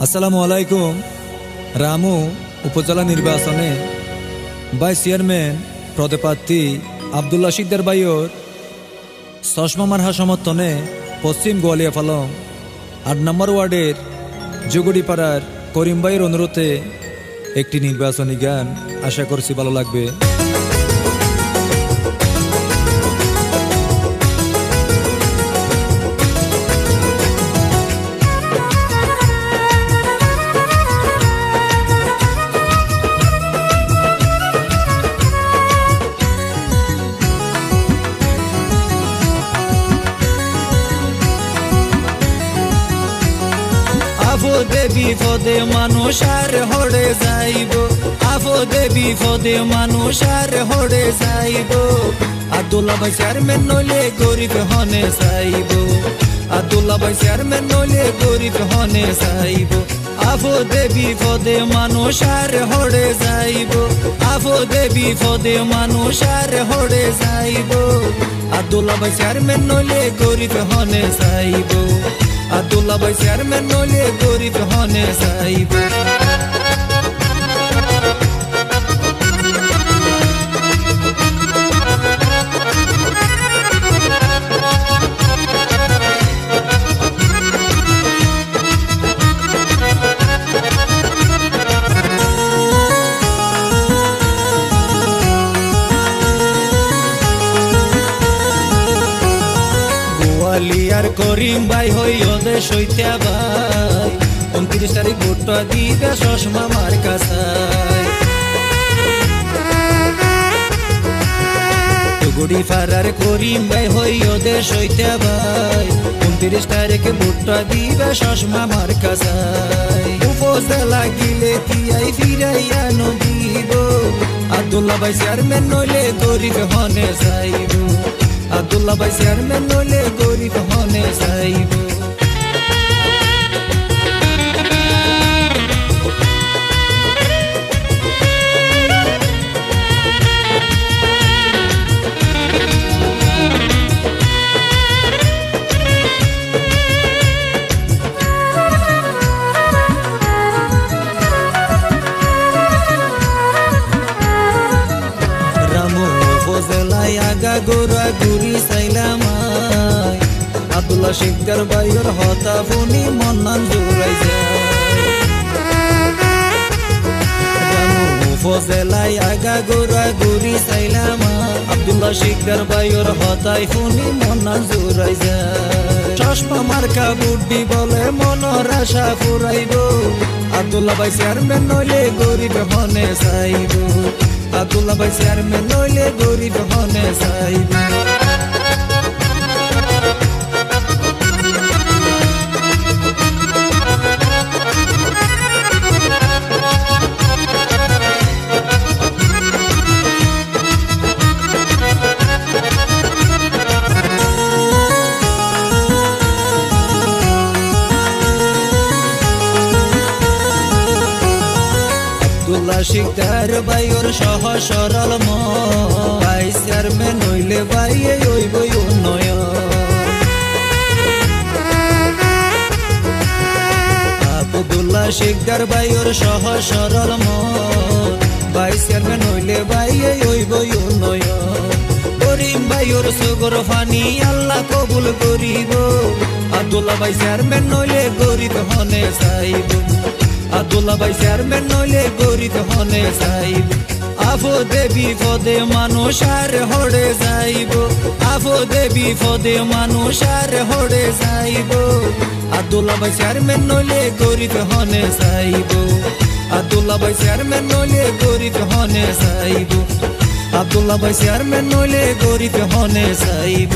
আসসালামু আলাইকুম। রামু উপজেলা নির্বাচনে ভাইস চেয়ারম্যান পদপ্রার্থী আব্দুল্লাহ শিকদার ভাইয়ের চশমা মার্কা সমর্থনে পশ্চিম গোয়ালিয়া ফালং ৮ নম্বর ওয়ার্ডের জুগুড়িপাড়ার করিম ভাইয়ের অনুরোধে একটি নির্বাচনী গান আশা করছি ভালো লাগবে। আফদে বিপদে মানুষ আর হড়ে যাইব, আফদে বিপদে মানুষ আর হড়ে যাইব। আব্দুল্লাহ ভাই চেয়ারম্যান নইলে গরিব হনে যাইব, আব্দুল্লাহ ভাই চেয়ারম্যান নইলে গরিব হনে যাইব। আফদে বিপদে মানুষ আর হড়ে যাইব, আফদে বিপদে মানুষ আর হড়ে যাইব। আব্দুল্লাহ ভাই চেয়ারম্যান নইলে গরিব হনে যাইব, আব্দুল্লাহ ভাই চেয়ারম্যান নইলে গরিব হনে যাইব। গোয়ালিয়ার করিম ভাই হইও দেশ হইতে ভাই, ২৯ তারিখ ভোটটা দিবে চশমা মার্কা চাই। জুগুড়িপাড়ার করিম ভাই হইও দেশ হইতে ভাই, ২৯ তারিখে ভোটটা দিবে চশমা মার্কা চাই। উপজেলা গিলে তিয়াই ফিরাইয়া নদিব, আব্দুল্লাহ ভাই চেয়ারম্যান নইলে গরিব হনে যাইব, আব্দুল্লাহ ভাই চেয়ারম্যান নইলে গরিব হনে যাইব। উপজেলায় আগা গোড়া ঘুরি চাইলাম, আব্দুল্লাহ শিকদার ভাইয়ের হতা ফোনি মন্নান জোড়াই যায়। উপজেলায় আগা গোড়া ঘুরি চাইলাম, আব্দুল্লাহ শিকদার ভাইয়ের হতাই ফোনি মন্নান জোড়াই যায়। চশমা মার্কা বুদ্ধি বলে মনের আশা ফুরাইব, আব্দুল্লাহ ভাই চেয়ারম্যান নইলে গরিব হনে যাইব, আব্দুল্লাহ ভাই চেয়ারম্যান নইলে গরিব হনে যাইব। আব্দুল্লাহ শিকদার ভাইয়ের সহজ সরল মন, ভাইস চেয়ারম্যান হইলে ভাইয়ে হইব উন্নয়ন। আব্দুল্লাহ শিকদার ভাইয়ের সহজ সরল মন, ভাইস চেয়ারম্যান হইলে ভাইয়ে হইব উন্নয়ন। করিম ভাইয়ের সুগর ফানি আল্লাহ কবুল করিব, আব্দুল্লাহ ভাই চেয়ারম্যান নইলে গরিব হনে যাইব, আব্দুল্লাহ ভাই চেয়ারম্যান নইলে গরিব হনে যাইব। আফদে বিপদে মানুষ আর হড়ে যাইব, আফদে বিপদে মানুষ আর হড়ে যাইব। আব্দুল্লাহ ভাই চেয়ারম্যান নইলে গরিব হনে যাইব, আব্দুল্লাহ ভাই চেয়ারম্যান নইলে গরিব হনে যাইব, আব্দুল্লাহ ভাই চেয়ারম্যান নইলে গরিব হনে যাইব।